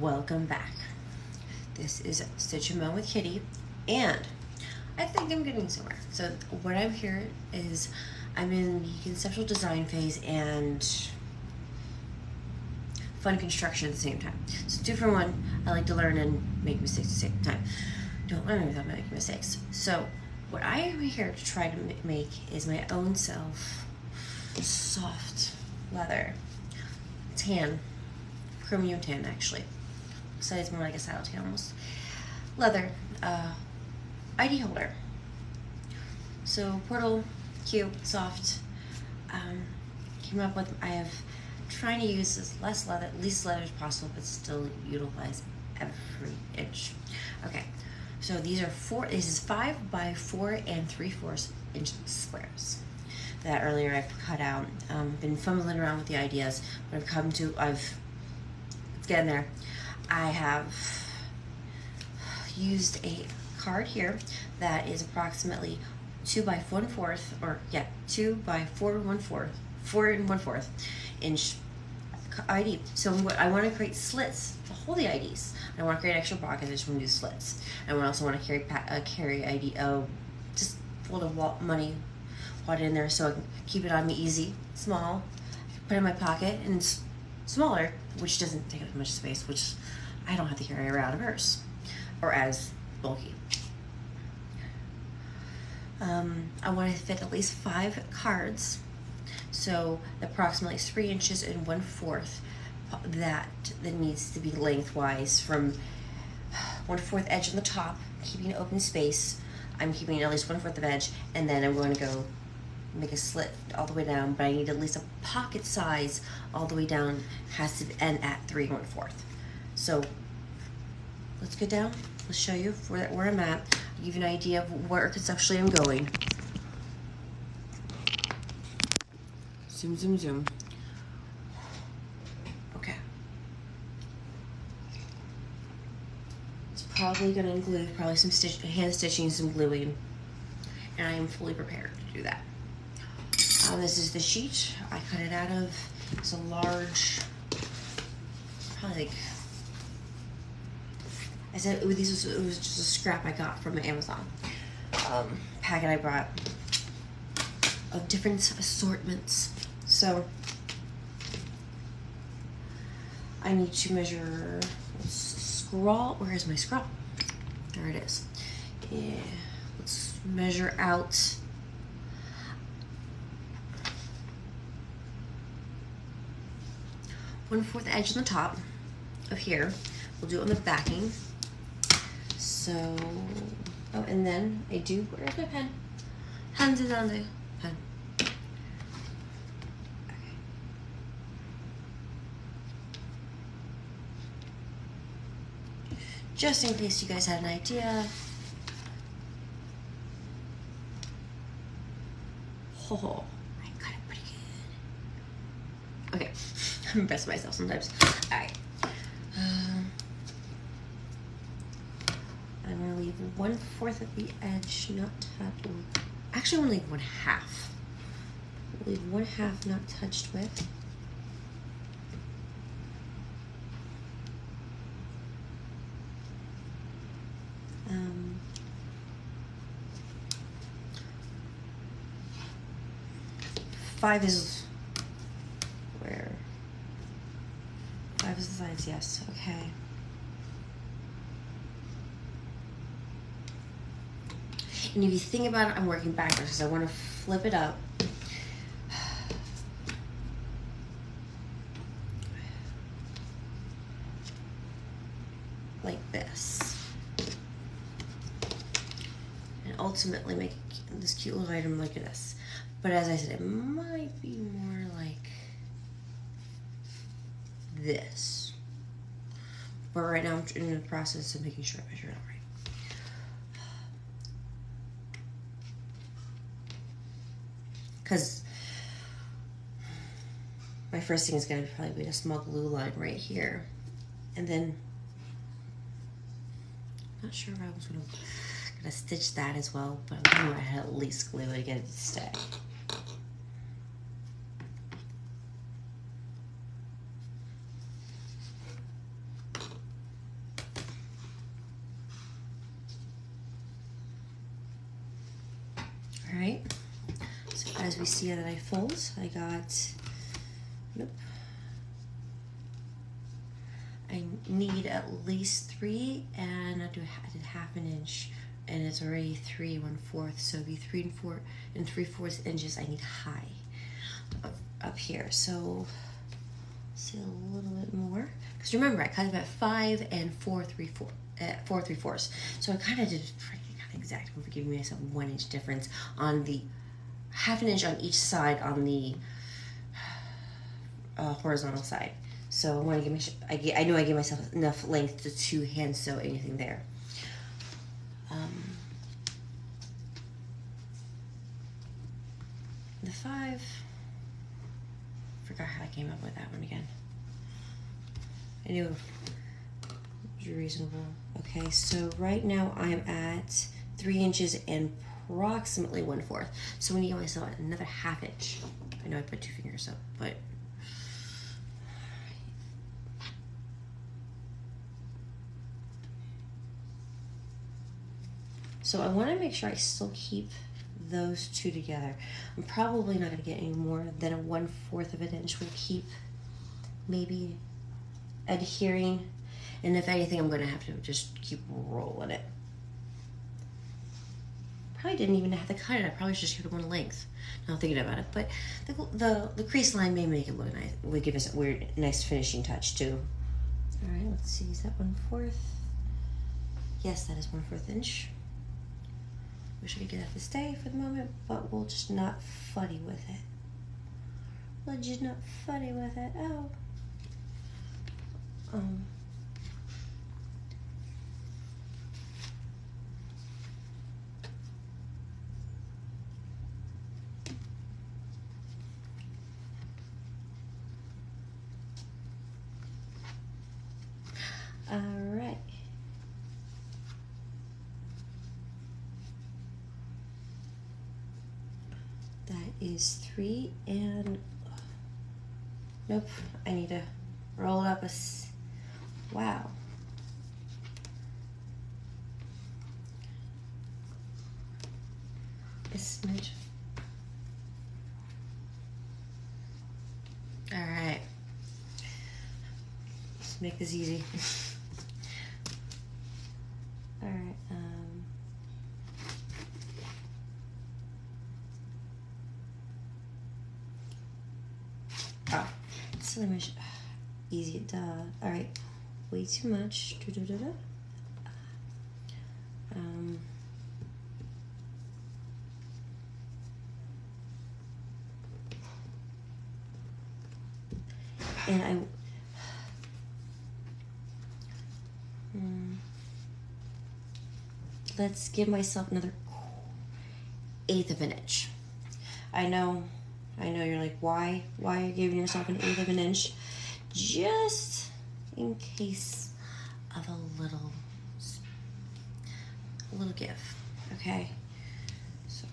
Welcome back. This is Stitch and Moan with Kitti, and I think I'm getting somewhere. So what I'm here is I'm in the conceptual design phase and fun construction at the same time. So 2 for 1. I like to learn and make mistakes at the same time. Don't learn without making mistakes. So what I am here to try to make is my own self soft leather tan, chromium tan actually. So it's more like a saddle tan almost. Leather ID holder. So portal, cute, soft. Came up with, I have trying to use as least leather as possible, but still utilize every inch. Okay, so these are this is 5 by 4 3/4 inch squares that earlier I've cut out. Been fumbling around with the ideas, but it's getting there. I have used a card here that is approximately 2 by 1/4, or 2 by 4 1/4 inch ID. So I want to create slits to hold the IDs. I don't want to create extra pockets. I just want to do slits. I also want to carry ID. Just fold of money, put it in there so I can keep it on me easy, small. Put it in my pocket, and it's smaller, which doesn't take up much space, which I don't have to carry around a purse or as bulky. I want to fit at least 5 cards, so approximately 3 inches and 1/4 that needs to be lengthwise from 1/4 edge on the top, keeping open space. I'm keeping at least 1/4 of edge, and then I'm going to go make a slit all the way down, but I need at least a pocket size all the way down. Has to end at 3 1/4. So let's go down. Let's show you where I'm at. Give you an idea of where conceptually I'm going. Zoom, zoom, zoom. Okay. It's probably going to include some hand stitching, some gluing, and I am fully prepared to do that. This is the sheet I cut it out of. It's a large, probably like, I said it was just a scrap I got from Amazon packet I brought of different assortments. So I need to measure, where is my scrawl? There it is. Yeah, let's measure out 1/4 edge on the top of here. We'll do it on the backing. So, and then where's my pen? Hands is on the pen. Okay. Just in case you guys had an idea. Oh, I got it pretty good. Okay, I'm impressed with myself sometimes. All right. I'm going to leave 1/4 of the edge not touched. Actually, I'm going to leave 1/2. I'll leave 1/2 not touched with. Five is where? 5 is the sides, yes, okay. And if you think about it, I'm working backwards because I want to flip it up. Like this. And ultimately make this cute little item like this. But as I said, it might be more like this. But right now I'm in the process of making sure I measure it out right. Because my first thing is going to probably be a small glue line right here. And then, I'm not sure if I was going to stitch that as well, but I'm going to at least glue it to get it to stay. as we see that I fold, I got, nope. I need at least 3, and I did 1/2 inch, and it's already 3 1/4, so it'd be 3 3/4 inches I need high up here. So see a little bit more, because remember I cut it at 5 and 4 3/4. So I kind of did pretty exact. I'm giving myself 1 inch difference on the 1/2 inch on each side on the horizontal side. So I want to give I know I gave myself enough length to hand sew anything there. The 5. Forgot how I came up with that one again. I knew it was reasonable. Okay, so right now I'm at 3 inches and approximately 1/4. So I'm gonna give myself another 1/2 inch. I know I put 2 fingers up, but so I want to make sure I still keep those two together. I'm probably not going to get any more than a 1/4 of an inch. We'll keep maybe adhering, and if anything, I'm going to have to just keep rolling it. Probably didn't even have to cut it. I probably just kept it one length. Now thinking about it, but the crease line may make it look nice. Would give us a weird, nice finishing touch too. All right, let's see. Is that 1/4? Yes, that is 1/4 inch. Wish I could get that to stay for the moment, but we'll just not fuddy with it. We'll just not fuddy with it. Oh. All right. That is 3 and nope. I need to roll it up wow. A smidge. All right. Let's make this easy. All right. Oh, silly much. Easy, duh. All right, way too much. And let's give myself another 1/8 of an inch. I know you're like, why are you giving yourself an 1/8 of an inch? Just in case of a little give, okay? So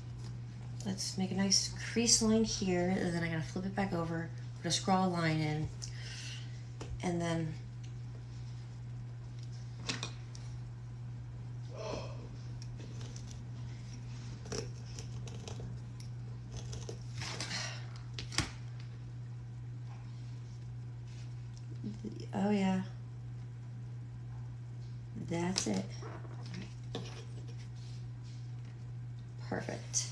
let's make a nice crease line here, and then I gotta flip it back over, put a scrawl line in, and then oh yeah, that's it. Perfect.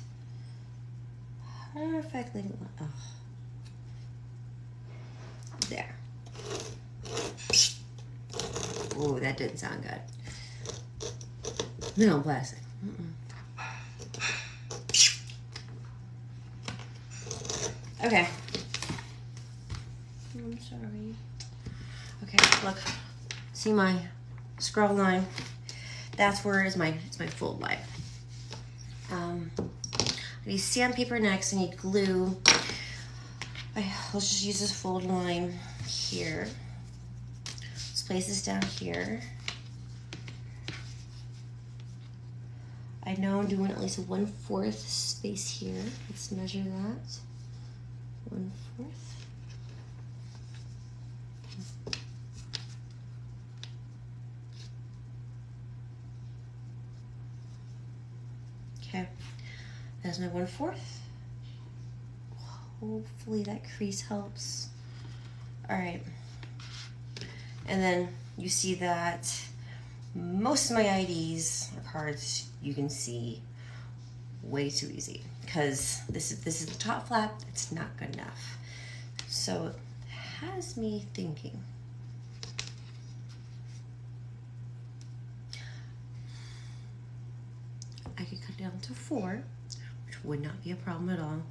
Perfectly. Oh. There. Oh, that didn't sound good. No plastic. Okay. I'm sorry. Okay, look. See my scroll line? That's where it's my fold line. I need sandpaper next. I need glue. Let's just use this fold line here. Let's place this down here. I know I'm doing at least a 1/4 space here. Let's measure that. 1/4. Okay, that's my 1/4. hopefully that crease helps. All right. And then you see that most of my IDs or cards you can see way too easy because this is the top flap. It's not good enough. So it has me thinking. I could cut down to 4, which would not be a problem at all.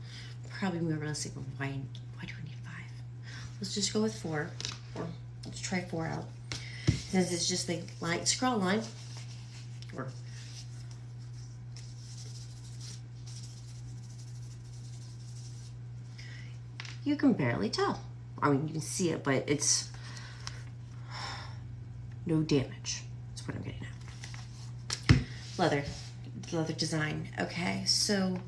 Probably more realistic. Why do we need 5? Let's just go with 4. Or let's try 4 out. Since it's just the light scroll line. Or you can barely tell. I mean, you can see it, but it's no damage. That's what I'm getting at. Leather design. Okay, so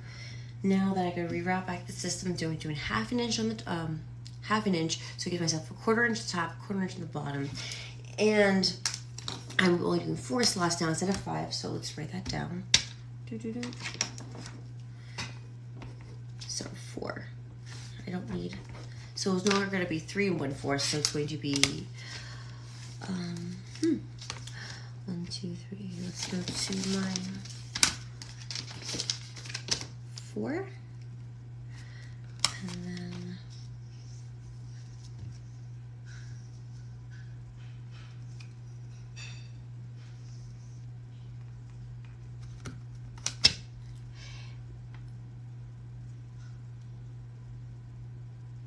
now that I can rewrap back the system, I'm doing 1/2 inch on the half an inch, so I give myself a 1/4 inch at the top, 1/4 inch at the bottom, and I'm only doing 4 slots now instead of 5. So let's write that down. So 4. I don't need. So it's no longer going to be 3 1/4. So it's going to be 1, 2, 3. Let's go to my 4, and then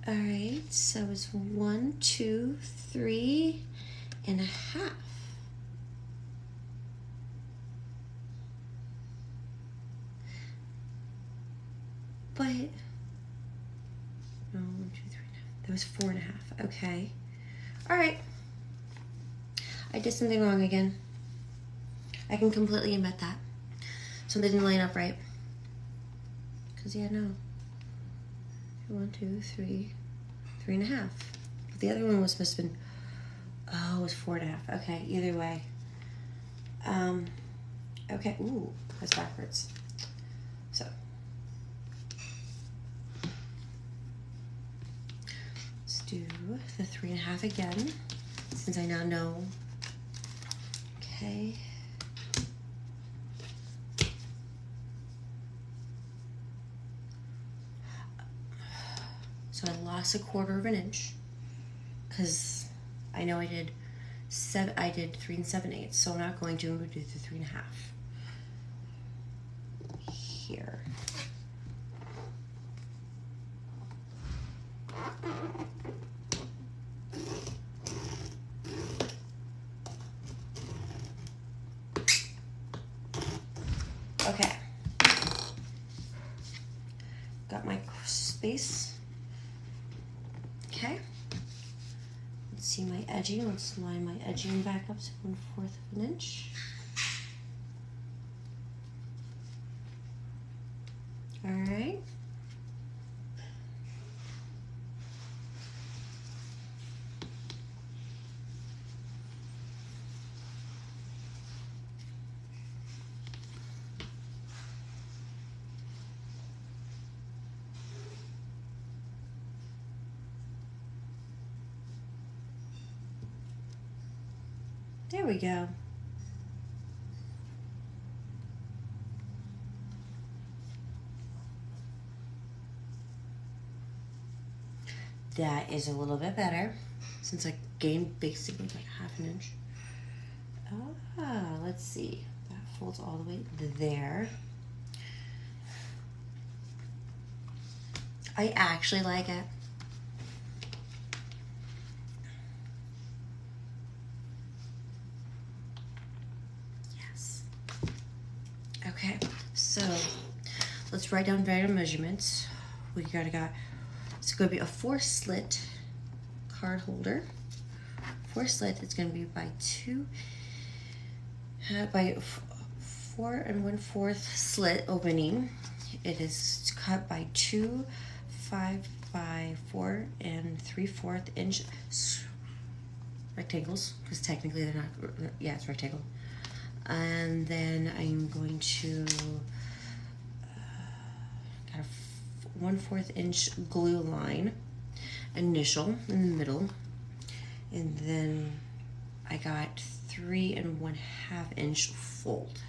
all right. So it's 1, 2, 3 and a half. But no, 1, 2, 3. That was 4 1/2. Okay. All right. I did something wrong again. I can completely admit that. Something didn't line up right. Cause yeah, no. 1, 2, 3, 3 1/2. But the other one was supposed to have been. Oh, it was 4 1/2. Okay. Either way. Okay. Ooh, that's backwards. So. Do the 3 1/2 again, since I now know. Okay. So I lost a 1/4 inch because I know I did 3 7/8. So I'm not going to. I'm going to do the 3 1/2 here. Okay, got my space. Okay, let's see my edging. Let's line my edging back up to 1/4 of an inch. All right. There we go. That is a little bit better since I gained basically like 1/2 inch. Let's see. That folds all the way there. I actually like it. Yes. Okay, so let's write down various measurements. We got it's going to be a 4 slit card holder. 4 slit. It's going to be by 4 1/4 slit opening. It is cut by 2 5 by 4 3/4 inch rectangles, because technically they're not. Yeah, it's rectangle. And then I'm going to got a 1/4 inch glue line initial in the middle, and then I got 3 1/2 inch fold.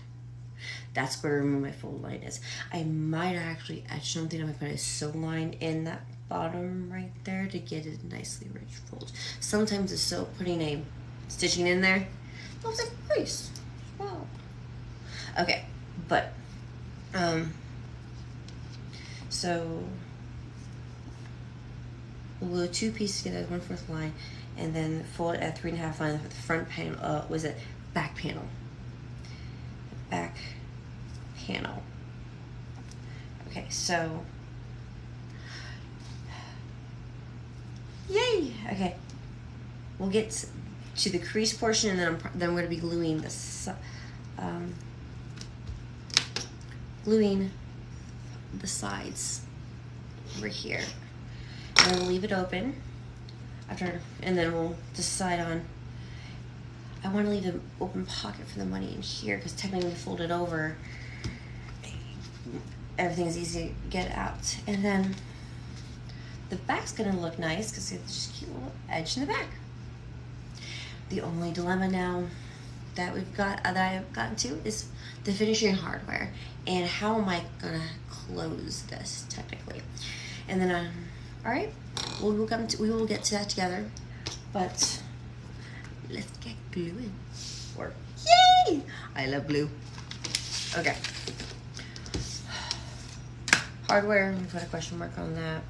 That's where my fold line is. I might actually etch something. I'm gonna put a sew line in that bottom right there to get it nicely rich fold. Sometimes the sew putting a stitching in there looks like nice. Wow. Okay, but so we'll do 2 pieces together, 1/4 line, and then fold it at 3 1/2 line for the front panel. Was it back panel? Back panel. Okay, so yay. Okay, we'll get to the crease portion, and then I'm going to be gluing the sides over here. And then we'll leave it open after, and then we'll decide on. I want to leave an open pocket for the money in here because technically we fold it over. Everything is easy to get out, and then the back's gonna look nice because it's just a cute little edge in the back. The only dilemma now that I've gotten to is the finishing hardware and how am I gonna close this technically. And then all right, we will get to that together, but let's get gluing. Or yay! I love glue. Okay. Hardware, I'm gonna put a question mark on that.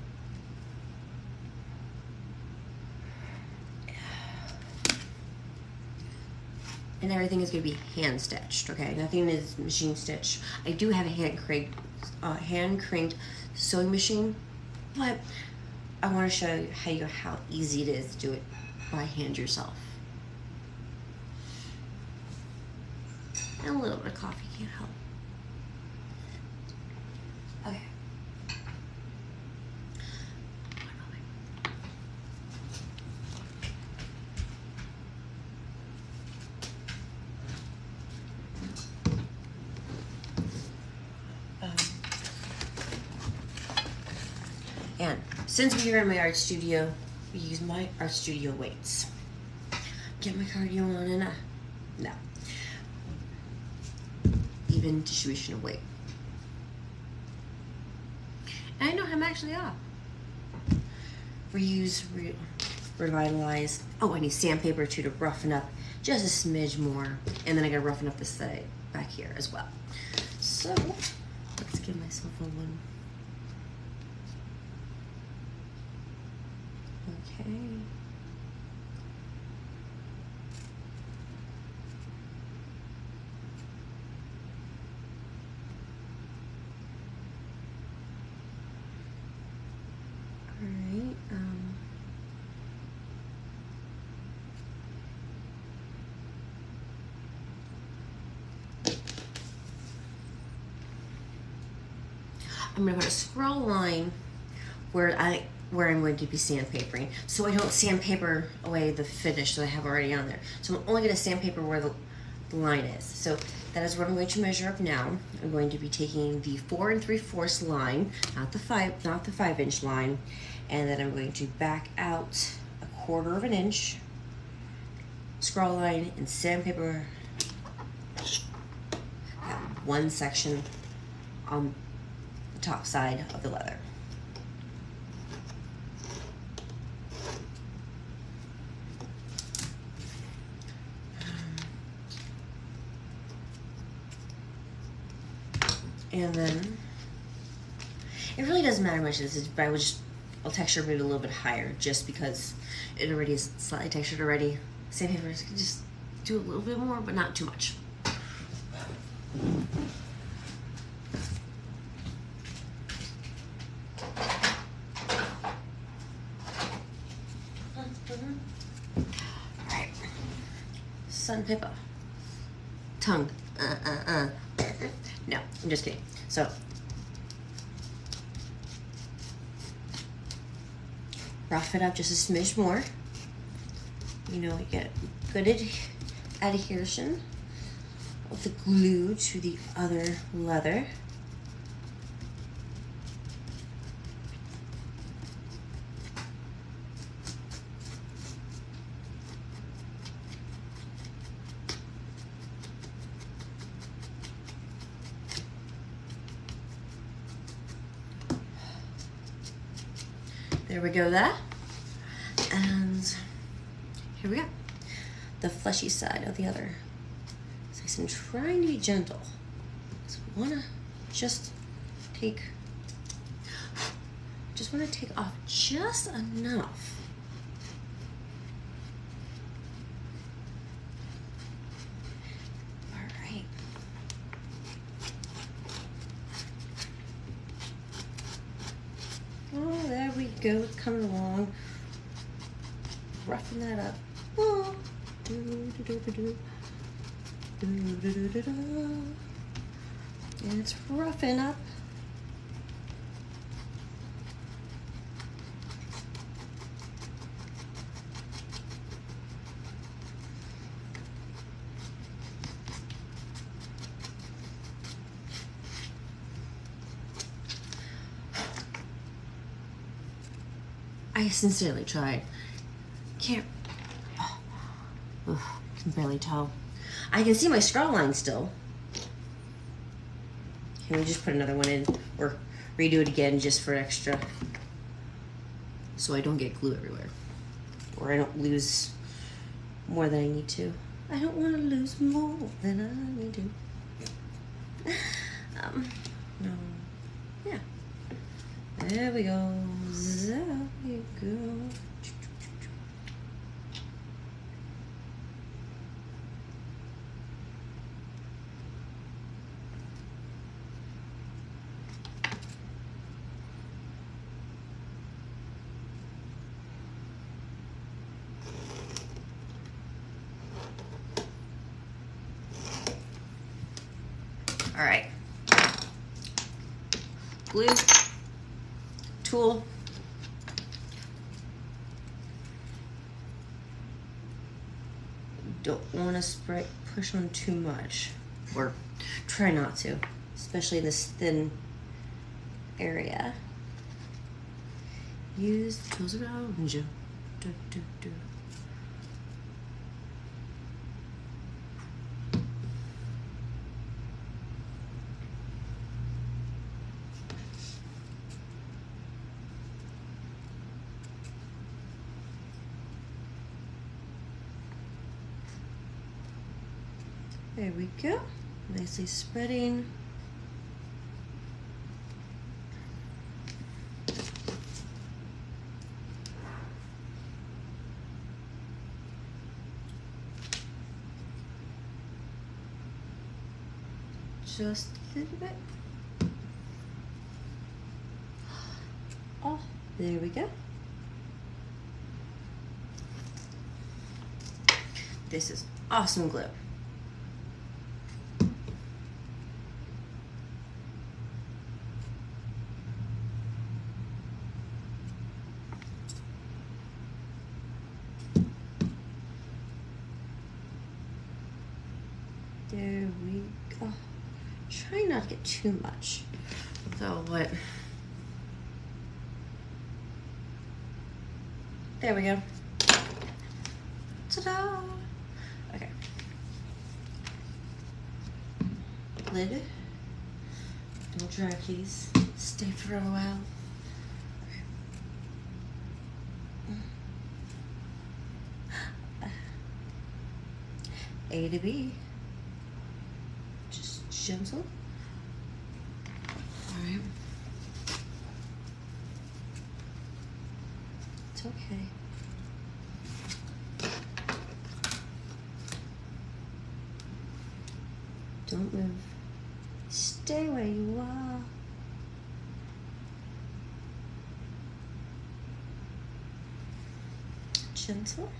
And everything is gonna be hand stitched, okay? Nothing is machine stitched. I do have a hand cranked sewing machine, but I wanna show you how easy it is to do it by hand yourself. And a little bit of coffee can't help. Okay. And since we are in my art studio, we use my art studio weights. Get my cardio on and no. Even distribution of weight. And I know I'm actually off. Reuse, revitalize. Oh, I need sandpaper too to roughen up just a smidge more. And then I gotta roughen up the side back here as well. So, let's give myself a one. Okay. Alright, I'm gonna put a scroll line where I'm going to be sandpapering, so I don't sandpaper away the finish that I have already on there. So I'm only going to sandpaper where the line is. So that is what I'm going to measure up now. I'm going to be taking the 4 3/4 line, not the 5 inch line, and then I'm going to back out 1/4 inch, scroll line, and sandpaper that one section on the top side of the leather. And then it really doesn't matter much this is, but I'll texture maybe a little bit higher just because it already is slightly textured already. Sandpaper, I can just do a little bit more, but not too much. Alright. Sandpaper. Tongue. No, I'm just kidding. So, rough it up just a smidge more. You know, you get good adhesion of the glue to the other leather. There we go there. And here we go. The fleshy side of the other. So I'm trying to be gentle. So I wanna just wanna take off just enough. All right. Oh, there we go. It's coming along. Roughing that up. Oh. And it's roughing up. I sincerely tried. Can't. Can barely tell. I can see my straw line still. Can we just put another one in or redo it again just for extra so I don't get glue everywhere or I don't lose more than I need to. I don't want to lose more than I need to. No. Yeah. There we go. There we go. All right. Glue, tool. Don't want to push on too much, or try not to, especially in this thin area. Use the tools around you. There we go, nicely spreading. Just a little bit. Oh, there we go. This is awesome glue. There we go. Try not to get too much. So what? There we go. Ta-da! Okay. Lid. Don't dry, please. Stay for a while. Okay. A to B. Just gentle. All right. It's okay. Don't move. Stay where you are. Gentle.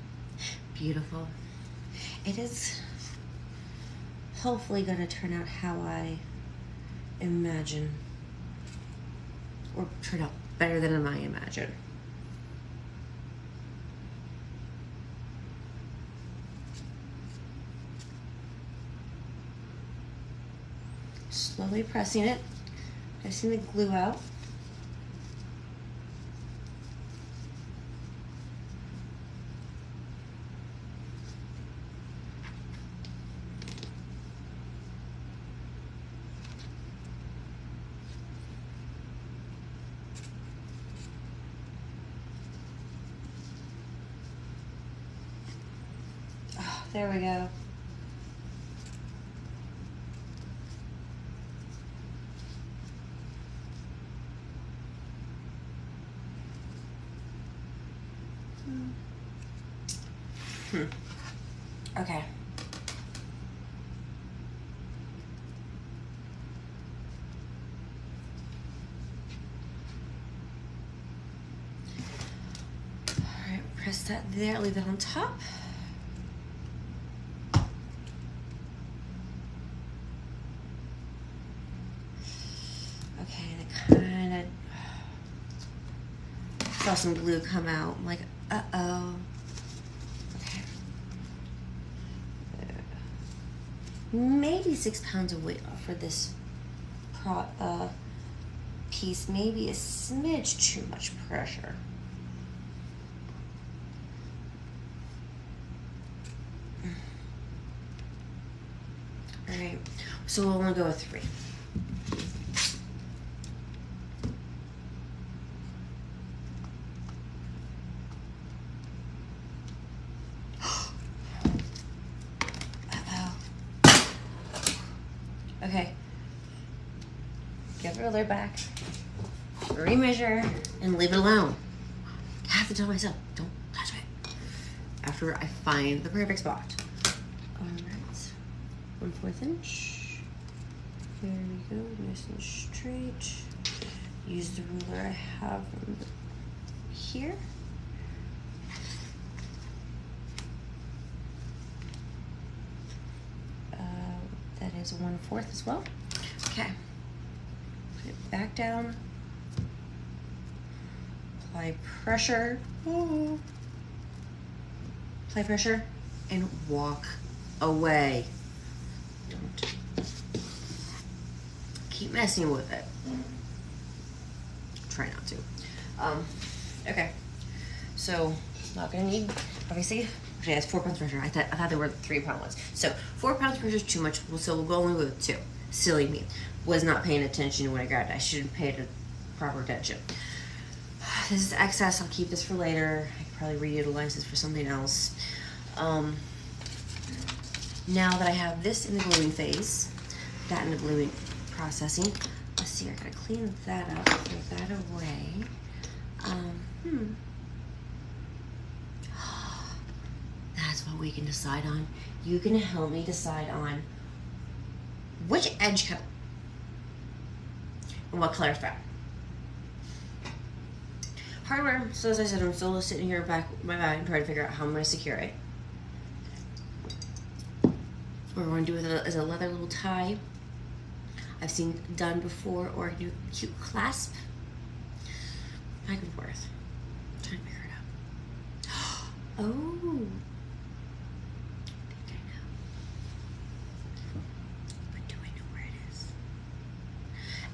Beautiful. It is hopefully going to turn out how I imagine, or turn out better than I imagine. Slowly pressing it, pressing the glue out. There we go. Okay. Alright, press that there, leave it on top. Okay, that kind of saw some glue come out. I'm like, uh-oh. Maybe 6 pounds of weight off for this piece. Maybe a smidge too much pressure. All right, so we'll only go with 3. Okay, get the ruler back, remeasure, and leave it alone. I have to tell myself, don't touch it. After I find the perfect spot. All right, 1/4 inch. There we go, nice and straight. Use the ruler I have here. That is 1/4 as well. Okay. Put it back down. Apply pressure. Ooh. Apply pressure and walk away. Don't keep messing with it. Try not to. Okay. So not gonna need, obviously. Actually, that's 4 pounds pressure. I thought there were 3 pound ones. So 4 pounds pressure is too much. So we'll go only with 2. Silly me. Was not paying attention when I grabbed it. I should have paid proper attention. This is excess. I'll keep this for later. I could probably reutilize this for something else. Now that I have this in the gluing phase, that in the gluing processing, let's see. I gotta clean that up. Put that away. That's what we can decide on. You can help me decide on which edge coat and what color thread. Hardware, so as I said, I'm still sitting here back my bag and trying to figure out how I'm going to secure it. What we're going to do with it is a leather little tie. I've seen done before, or do a cute clasp. Back and forth. I'm trying to figure it out. Oh.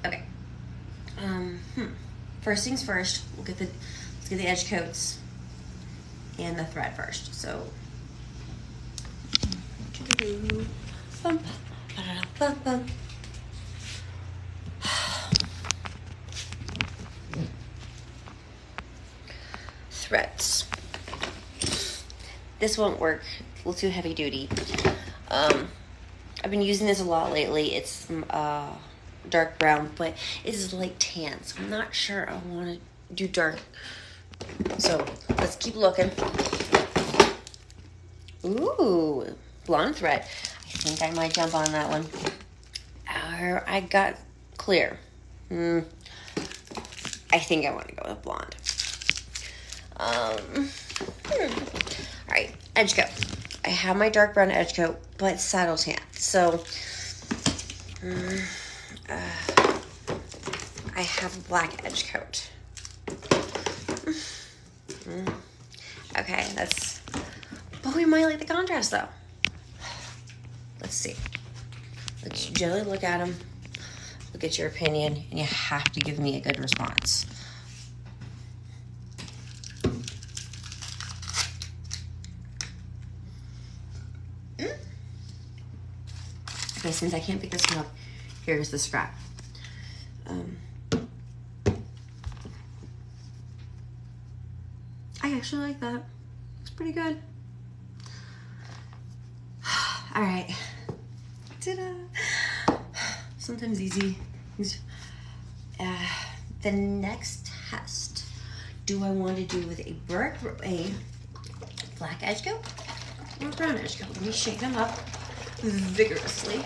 Okay. First things first, let's get the edge coats and the thread first. So threads. This won't work. A little too heavy duty. I've been using this a lot lately. It's dark brown, but it is light tan, so I'm not sure I want to do dark. So let's keep looking. Ooh, blonde thread. I think I might jump on that one. I got clear. I think I want to go with blonde. All right, edge coat. I have my dark brown edge coat, but saddle tan. So I have a black edge coat. Okay, but we might like the contrast though. Let's see. Let's gently look at them, look at your opinion, and you have to give me a good response. Okay, since I can't pick this one up, here's the scrap. I actually like that. It's pretty good. All right. Ta-da! Sometimes easy. The next test. Do I want to do with a black edge coat or a brown edge coat? Let me shake them up vigorously.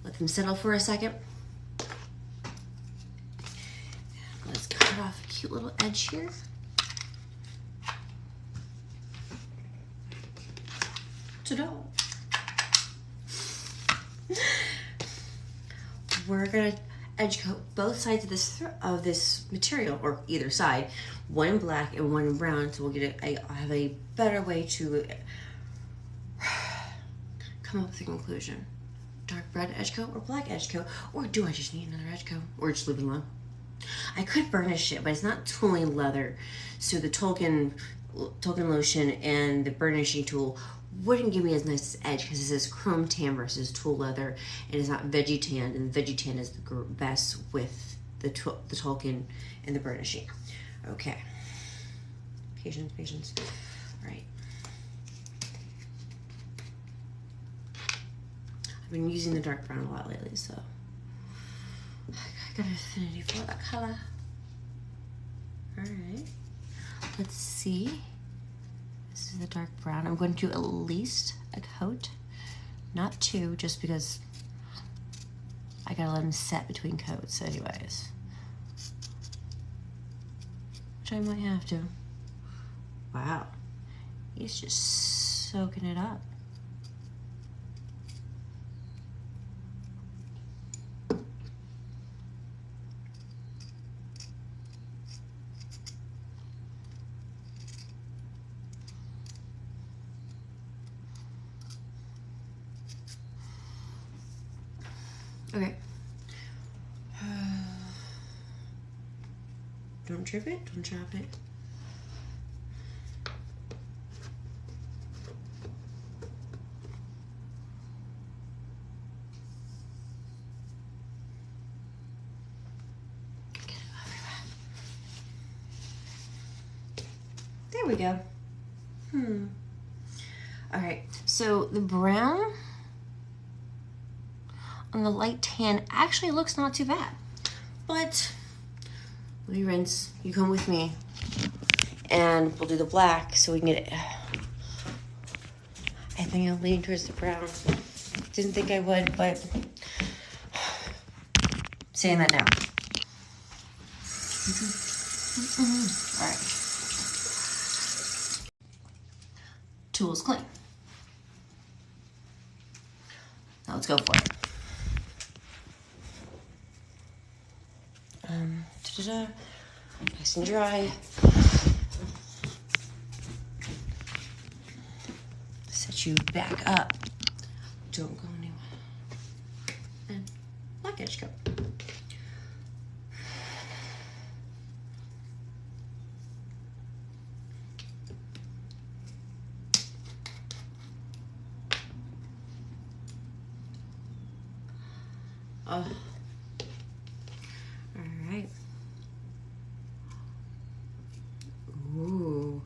Let them settle for a second. Let's cut off a cute little edge here. Ta-da! We're gonna edge coat both sides of this material, or either side, one in black and one in brown, so we'll get I'll have a better way to come up with a conclusion. Dark red edge coat or black edge coat, or do I just need another edge coat, or just leave it alone? I could burnish it, but it's not tooling leather, so the Tolkien lotion and the burnishing tool wouldn't give me as nice as edge, because this is chrome tan versus tool leather, and it's not veggie tan, and veggie tan is the best with the Tolkien and the burnishing. Okay. Patience, patience. All right. I've been using the dark brown a lot lately, so I got an affinity for that color. All right. Let's see. This is the dark brown. I'm going to do at least a coat, not two, just because I gotta let them set between coats anyways. Which I might have to. Wow. He's just soaking it up. Okay. Don't trip it, don't chop it. Get it everywhere. There we go. All right, so the brown on the light tan actually looks not too bad, but let me rinse. You come with me, and we'll do the black so we can get it. I think I'll lean towards the brown. Didn't think I would, but saying that now. All right. Tools clean. Now let's go for it. Nice and dry. Set you back up. Don't go anywhere. And black edge coat. Oh. Alright. Ooh.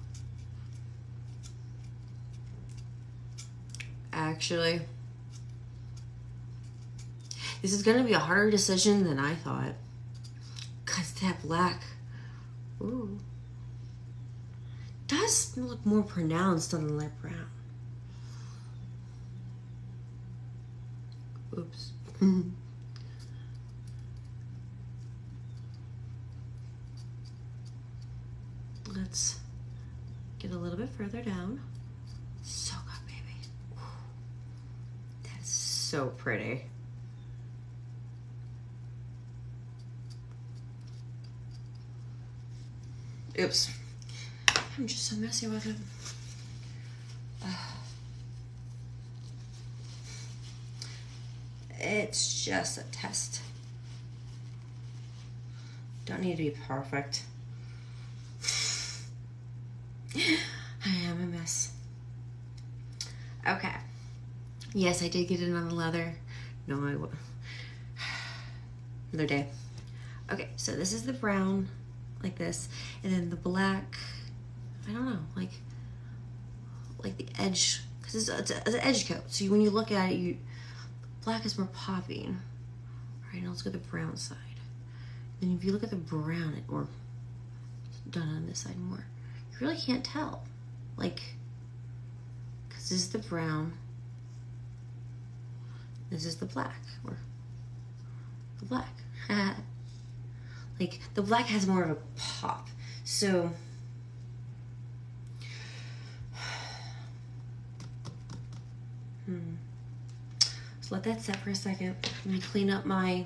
Actually, this is going to be a harder decision than I thought. Because that black, ooh, does look more pronounced on the light brown. Oops. Let's get a little bit further down. So good, baby. That's so pretty. Oops. I'm just so messy with it. It's just a test. Don't need to be perfect. I am a mess. Okay. Yes, I did get it on the leather. No, I will. Another day. Okay, so this is the brown, like this, and then the black. I don't know, like the edge, because it's an edge coat. So when you look at it, black is more popping. All right, now let's go to the brown side. And if you look at the brown, or done on this side more, you really can't tell, like, because this is the brown. This is the black, or the black. Like, the black has more of a pop. So, so let that set for a second. Let me clean up my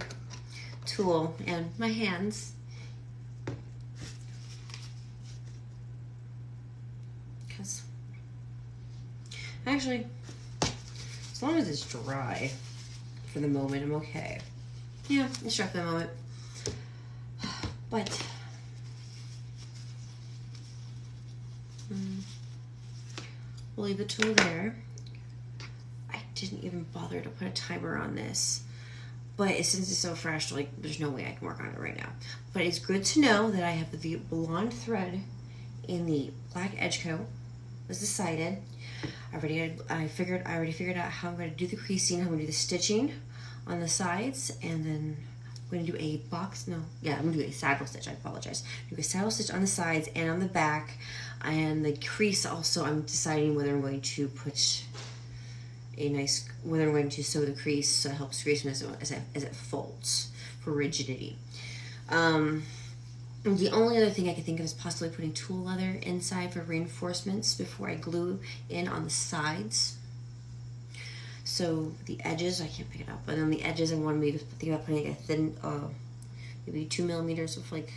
tool and my hands. Because, actually, as long as it's dry for the moment, I'm okay. Yeah, it's dry for the moment. But we'll leave the tool there. I didn't even bother to put a timer on this, but since it's so fresh, like, there's no way I can work on it right now. But it's good to know that I have the blonde thread in the black edge coat. Was decided. I already figured out how I'm going to do the creasing, how I'm going to do the stitching on the sides, and then I'm going to do a I'm going to do a saddle stitch. I apologize. Do a saddle stitch on the sides and on the back, and the crease also. I'm deciding whether I'm going to put whether I'm going to sew the crease so it helps crease as it folds for rigidity. The only other thing I could think of is possibly putting tool leather inside for reinforcements before I glue in on the sides. So the edges, I can't pick it up, but on the edges I want to maybe think about putting like a thin, maybe 2 millimeters of like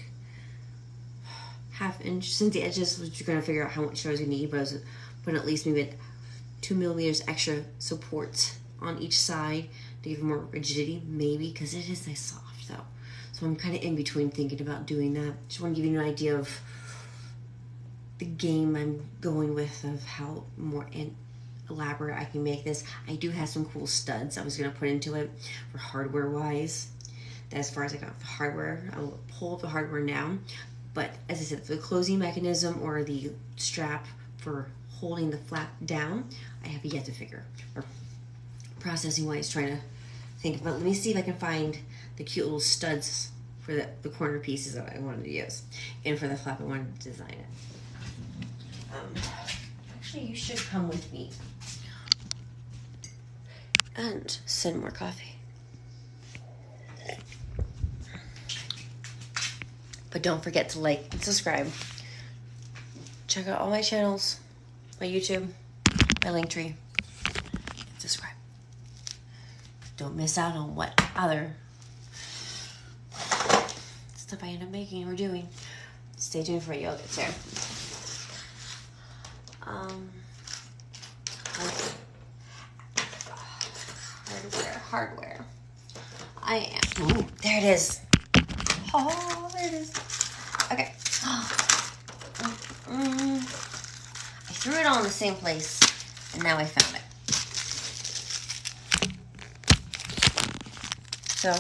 ½ inch. Since the edges, you're going to figure out how much I was going to need, but I was putting at least maybe 2 millimeters extra support on each side to give more rigidity, maybe, because it is nice soft though. So I'm kind of in between thinking about doing that. Just want to give you an idea of the game I'm going with, of how more elaborate I can make this. I do have some cool studs I was going to put into it for hardware wise. That's as far as I got with the hardware. I'll pull up the hardware now. But as I said, the closing mechanism or the strap for holding the flap down, I have yet to figure, or processing wise, trying to think about. Let me see if I can find the cute little studs for the corner pieces that I wanted to use, and for the flap I wanted to design it. Actually, you should come with me and send more coffee. But don't forget to like and subscribe. Check out all my channels, my YouTube, my Linktree, and subscribe. Don't miss out on what other stuff I end up making or doing. Stay tuned for yoga too. Hardware. Ooh, there it is. Oh, there it is. Okay. I threw it all in the same place, and now I found it. So,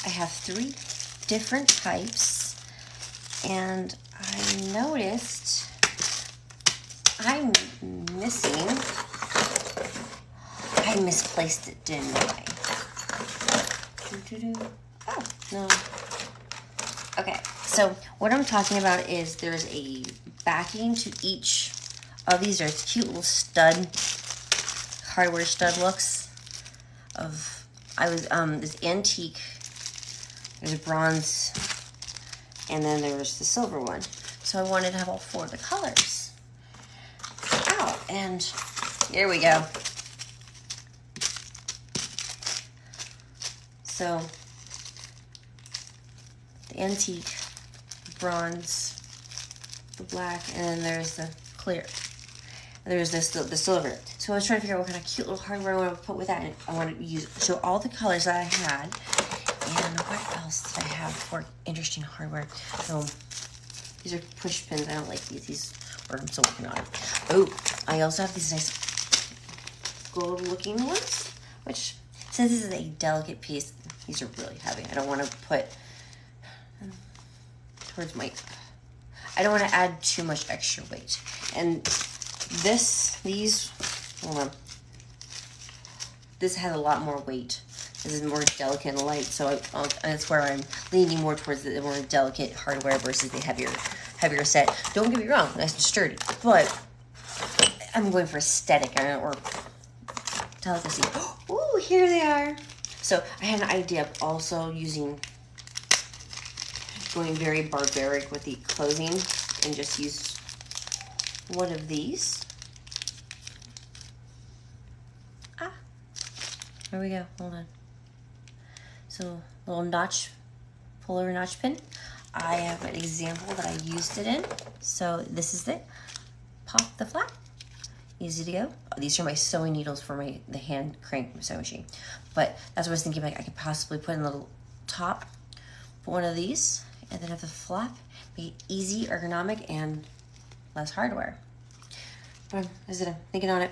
I have 3 different types, and I noticed I'm missing. I misplaced it, didn't I? Oh, no. Okay, so what I'm talking about is there's a backing to each of these. Are cute little hardware stud looks of, this antique, there's a bronze, and then there's the silver one. So I wanted to have all 4 of the colors. Oh, and here we go. So, the antique, bronze, the black, and then there's the clear. And there's the silver. So I was trying to figure out what kind of cute little hardware I want to put with that. And I want to show all the colors that I had. And what else did I have for interesting hardware? So these are push pins. I don't like these. These are, I'm still working on it. Oh, I also have these nice gold looking ones, which since this is a delicate piece, these are really heavy. I don't want to put towards my, I don't want to add too much extra weight. And these, hold on. This has a lot more weight. This is more delicate and light, so that's where I'm leaning more towards the more delicate hardware versus the heavier set. Don't get me wrong, nice and sturdy, but I'm going for aesthetic or delicacy. Oh, here they are. So I had an idea of also going very barbaric with the clothing and just use one of these. There we go, hold on. So, little notch, puller notch pin. I have an example that I used it in. So this is it. Pop the flap. Easy to go. These are my sewing needles for the hand crank sewing machine. But that's what I was thinking, like I could possibly put in a little top, put one of these, and then have the flap. Be easy, ergonomic, and less hardware. But I'm thinking on it.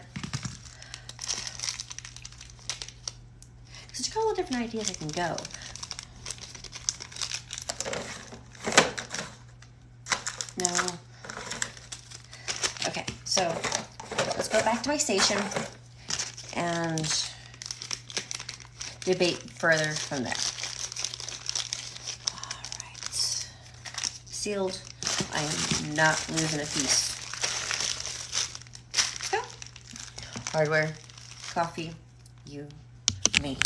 There's a couple of different ideas I can go. No. Okay, so let's go back to my station and debate further from there. All right. Sealed. I am not losing a piece. Go. Hardware, coffee, you, me.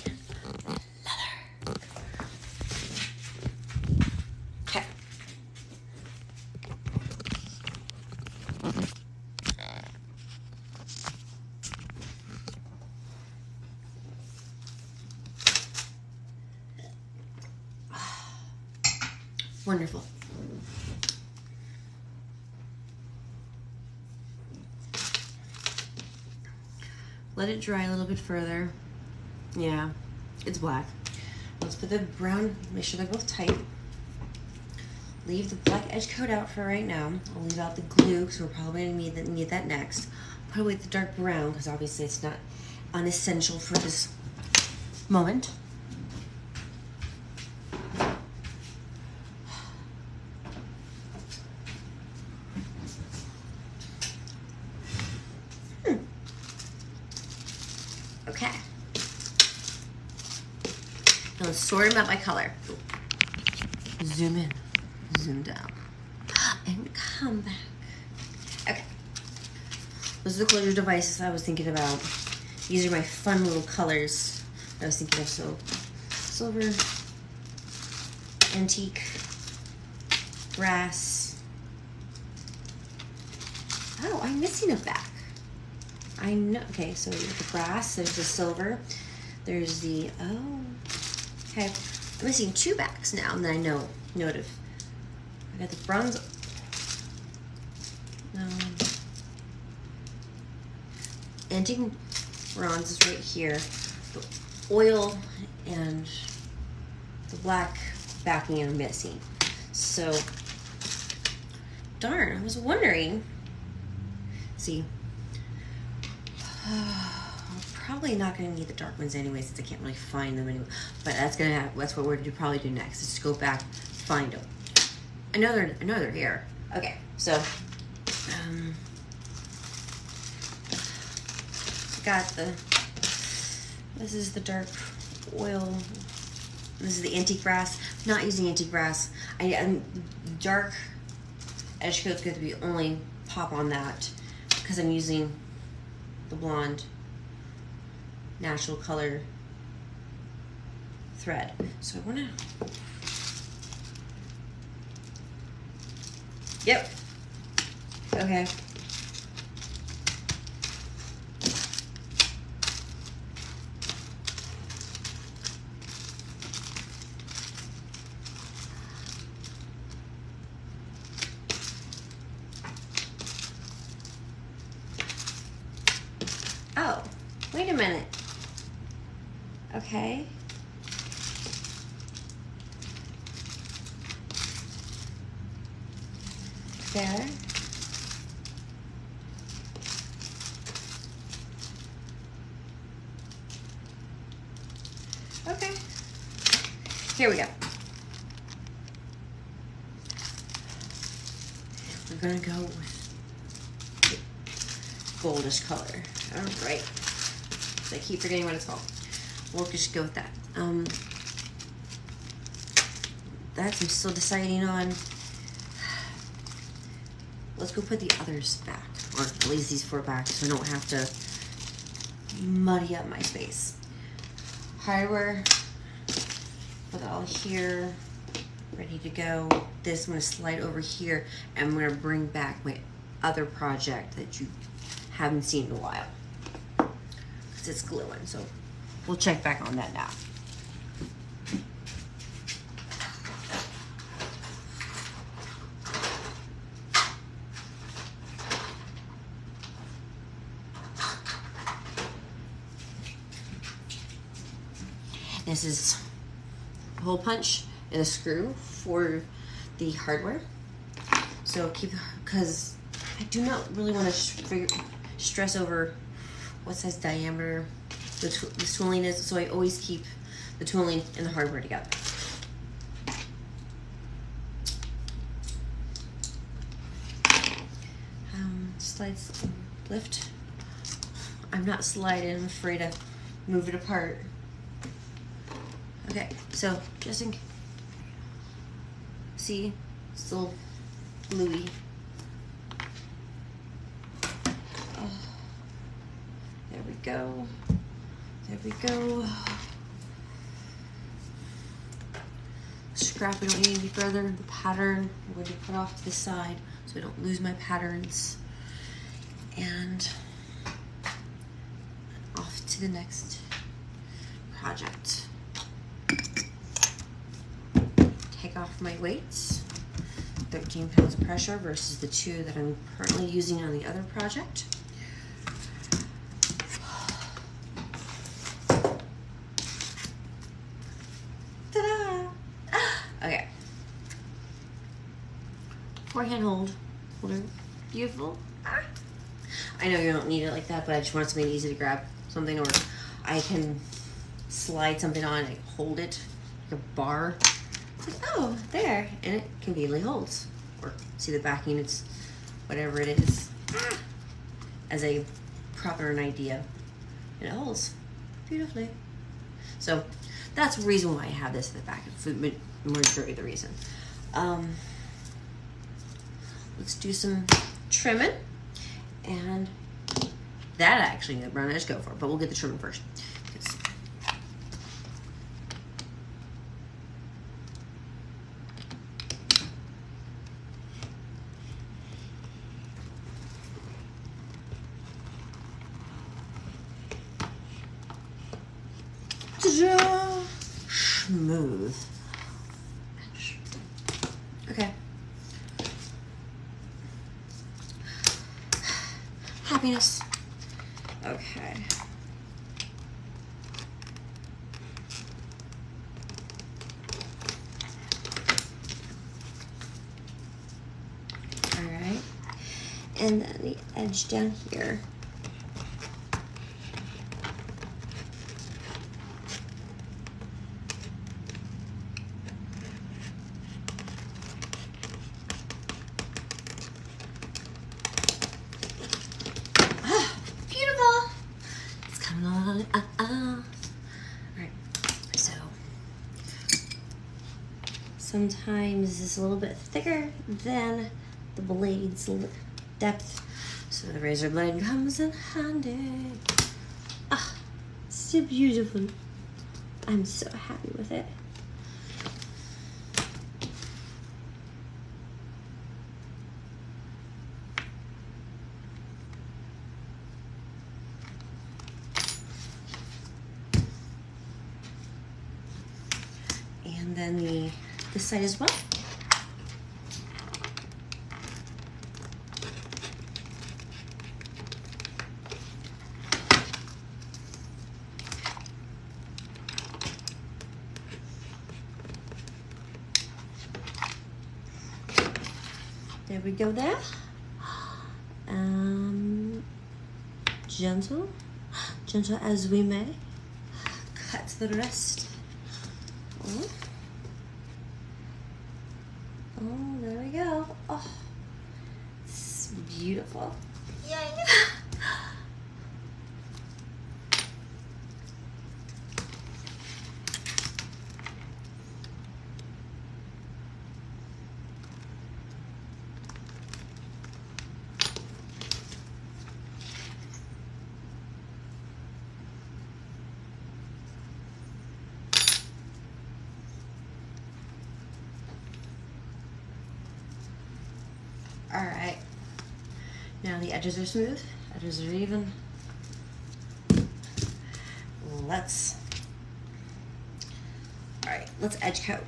Wonderful. Let it dry a little bit further. Yeah, it's black. Let's put the brown, make sure they're both tight. Leave the black edge coat out for right now. I'll leave out the glue because we're probably gonna need that next. Probably the dark brown because obviously it's not unessential for this moment. Okay. Now let's sort them out by color. Zoom in, zoom down, and come back. Okay. Those are the closure devices I was thinking about. These are my fun little colors I was thinking of. So, silver, antique, brass. Oh, I'm missing a back. I know. Okay, so the brass, there's the silver, there's the, oh, okay. I'm missing two backs now, and then I know of. I got the bronze. No. Antique bronze is right here. The oil and the black backing are missing. So, darn, I was wondering. See. Probably not going to need the dark ones anyway since I can't really find them anyway. But that's what we're going to probably do next is go back, find them. I know they're here. Okay, so got this is the dark oil. This is the antique brass. I'm not using antique brass. I'm dark edge coat's going to be only pop on that because I'm using the blonde natural color thread. So I want to, yep, okay. Oh, wait a minute. Okay. there. Okay, here we go. We're gonna go with goldish color. All right, so I keep forgetting what it's called. We'll just go with that. That's I'm still deciding on. Let's go put the others back, or at least these 4 back, so I don't have to muddy up my space. Hardware, put it all here, ready to go. This I'm gonna slide over here, and I'm gonna bring back my other project that you haven't seen in a while, because it's gluing, so we'll check back on that now. This is a hole punch and a screw for the hardware. So because I do not really want to stress over what size diameter the tooling is, so I always keep the tooling and the hardware together. Slides lift. I'm not sliding, I'm afraid to move it apart. Okay, so just in, see, still gluey. Oh, there we go. There we go. Scrap, we don't need any further. The pattern, I'm going to put off to the side so I don't lose my patterns. And off to the next project. Take off my weights, 13 pounds pressure versus the 2 that I'm currently using on the other project. Ta-da! Okay. Forehand holder, beautiful. I know you don't need it like that, but I just want something easy to grab something, or I can slide something on and hold it like a bar. Like, oh, there, and it conveniently holds. Or see the backing, it's whatever it is, as a proper idea, and it holds beautifully. So that's the reason why I have this at the back. It's the majority of the reason. Let's do some trimming, and that actually the brown edge go for, but we'll get the trimming first. Smooth. Okay. Happiness. Okay. All right. And then the edge down here. Sometimes it's a little bit thicker than the blade's depth, so the razor blade comes in handy. Ah, so beautiful. I'm so happy with it. And then this side as well. There we go there. Gentle. Gentle as we may. Cut the rest. Oh, there we go. Oh, it's beautiful. Yay! All right, now the edges are smooth, edges are even. Let's edge coat.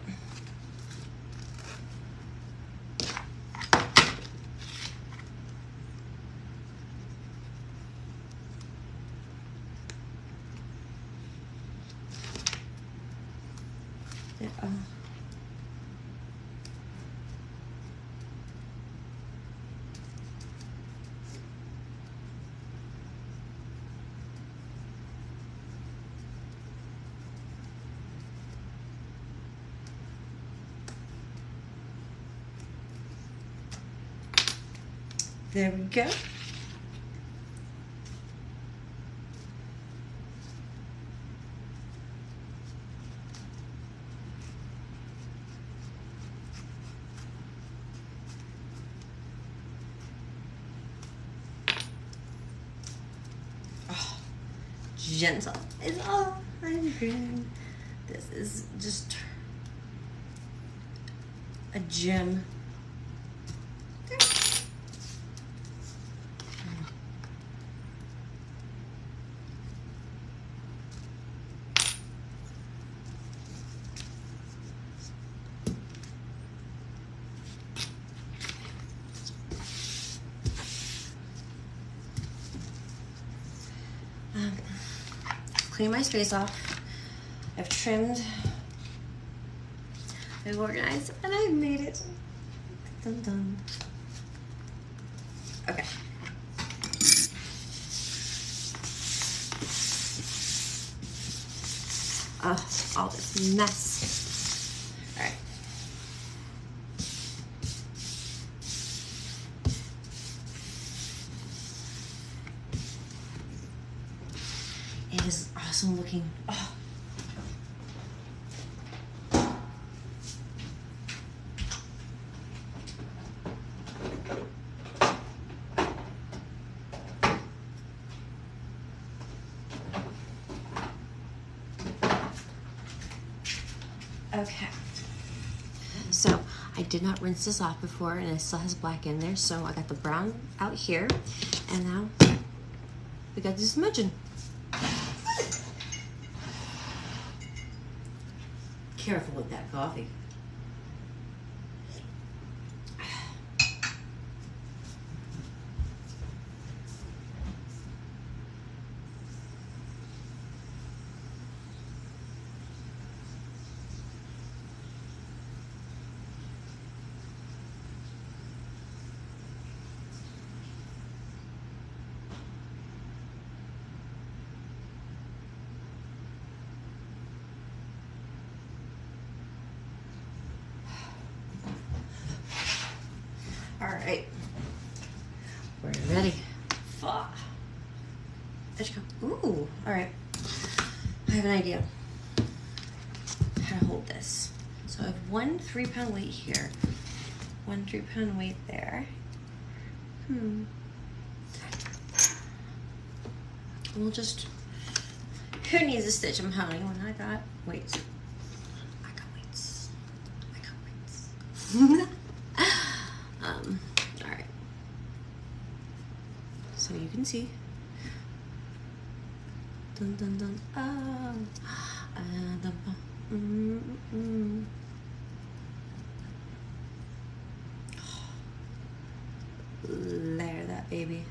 Yeah. There we go. Oh, gentle is all I'm doing. This is just a gem. Clean my space off. I've trimmed, I've organized, and I've made it. Dun dun. Okay. All this mess. All right. It is awesome looking. Oh. Okay. So I did not rinse this off before, and it still has black in there. So I got the brown out here, and now we got to do some smudging. Careful with that coffee. All right, we're ready. Let's go. Ooh, all right. I have an idea how to hold this. So I have 1 3-pound weight here, 1 3-pound weight there. We'll just, who needs a stitch and pounding when I got weights? I got weights. All right. So you can see. Dun dun dun. Layer that baby.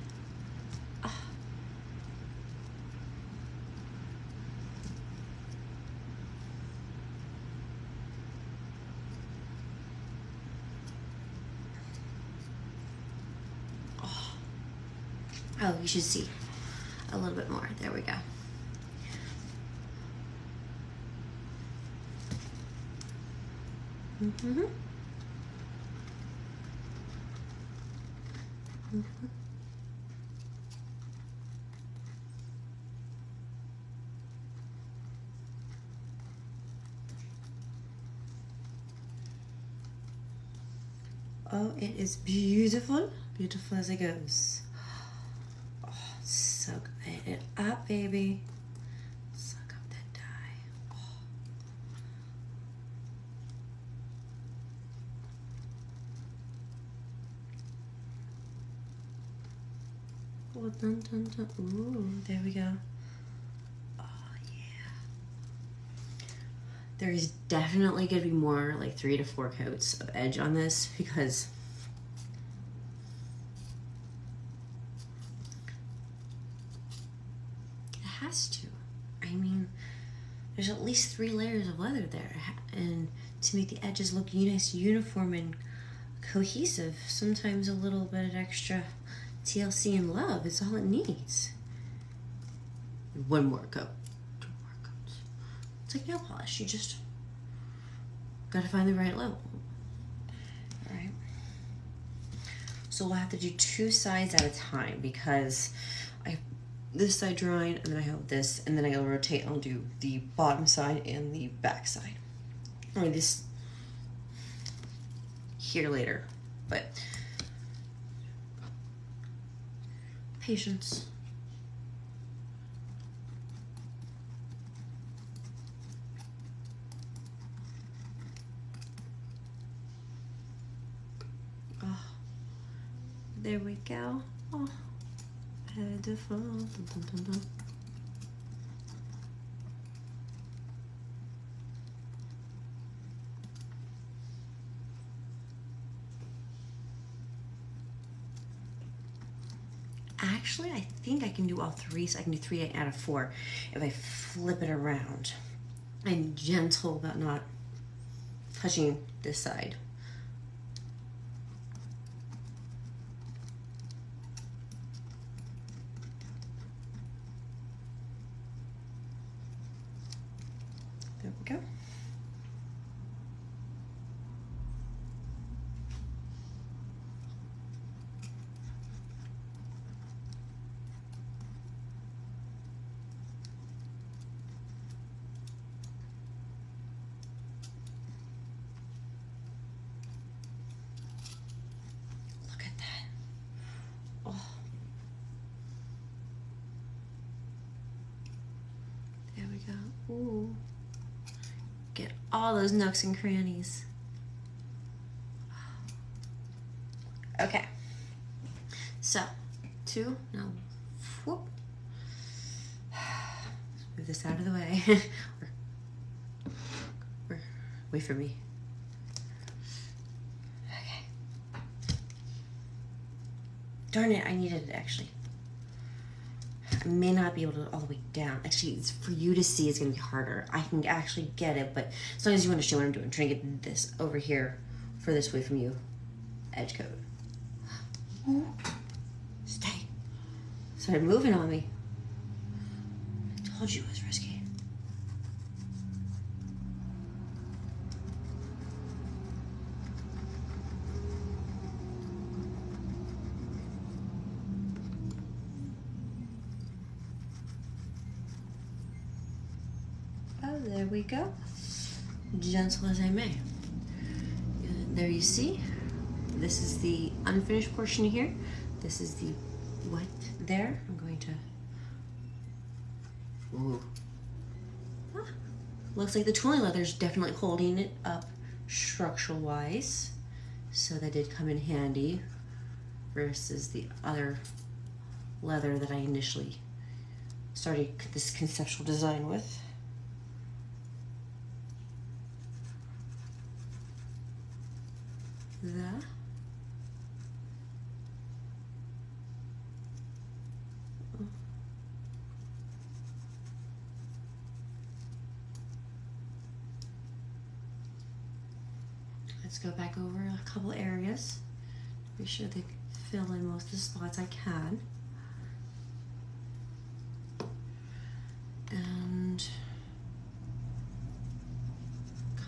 Oh, you should see a little bit more. There we go. Mm-hmm. Mm-hmm. Oh, it is beautiful. Beautiful as it goes. Oh, soak it up, baby. Suck up that dye. Oh, dun, dun, dun. Ooh, there we go. Oh, yeah. There is definitely going to be more, like 3 to 4 coats of edge on this because it has to. I mean, there's at least 3 layers of leather there, and to make the edges look nice, uniform, and cohesive, sometimes a little bit of extra TLC and love is all it needs. 1 more coat, 2 more coats. It's like nail polish. You just gotta find the right level. All right. So we'll have to do 2 sides at a time because I have this side drying, and then I have this, and then I gotta rotate. I'll do the bottom side and the back side, or this here later, but patience. Oh, there we go. Oh, beautiful. Dun, dun, dun, dun. Actually, I think I can do all 3, so I can do 3 out of 4 if I flip it around. I'm gentle about not touching this side. There we go. Ooh. Get all those nooks and crannies. Okay. So, 2, now, whoop. Move this out of the way. Wait for me. Okay. Darn it, I needed it actually. I may not be able to all the way down. Actually, it's, for you to see, it's gonna be harder. I can actually get it, but as long as you understand what I'm doing, I'm trying to get this over here furthest away from you. Edge coat. Ooh. Stay. Started moving on me. I told you it was risky. Oh, there we go. Gentle as I may. There you see. This is the unfinished portion here. This is the white there. I'm going to. Ooh. Ah, looks like the tooling leather is definitely holding it up structural wise. So that did come in handy versus the other leather that I initially started this conceptual design with. There. Let's go back over a couple areas. Be sure to fill in most of the spots I can.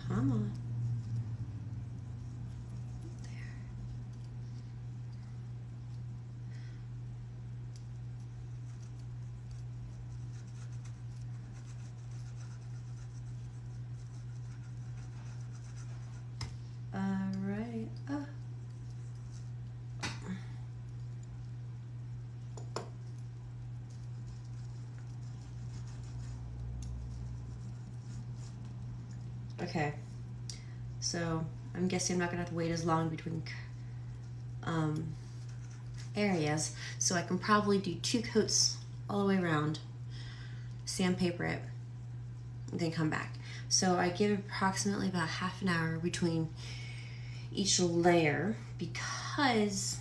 Come on. Alright. Oh. Okay, so I'm guessing I'm not gonna have to wait as long between areas, so I can probably do 2 coats all the way around, sandpaper it, and then come back. So I give approximately about half an hour between each layer because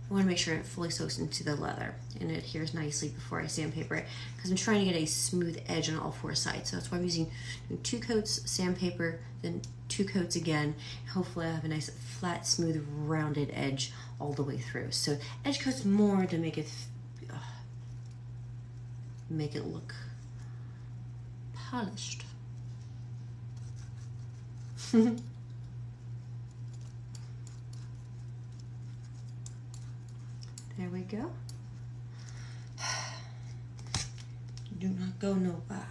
I want to make sure it fully soaks into the leather and it adheres nicely before I sandpaper it, because I'm trying to get a smooth edge on all 4 sides. So that's why I'm using 2 coats sandpaper, then 2 coats again. Hopefully I have a nice flat, smooth, rounded edge all the way through. So edge coats more to make it look polished. There we go. Do not go nowhere.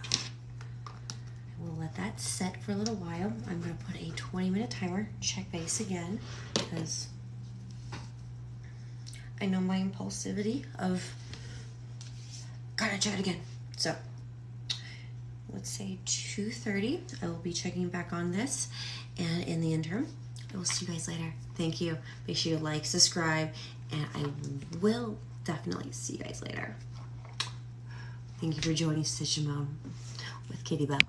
We'll let that set for a little while. I'm going to put a 20-minute timer, check base again, because I know my impulsivity of gotta check it again. So let's say 2:30. I will be checking back on this, and in the interim, I will see you guys later. Thank you. Make sure you like, subscribe, and I will definitely see you guys later. Thank you for joining Stitch and Moan with Kittibelle.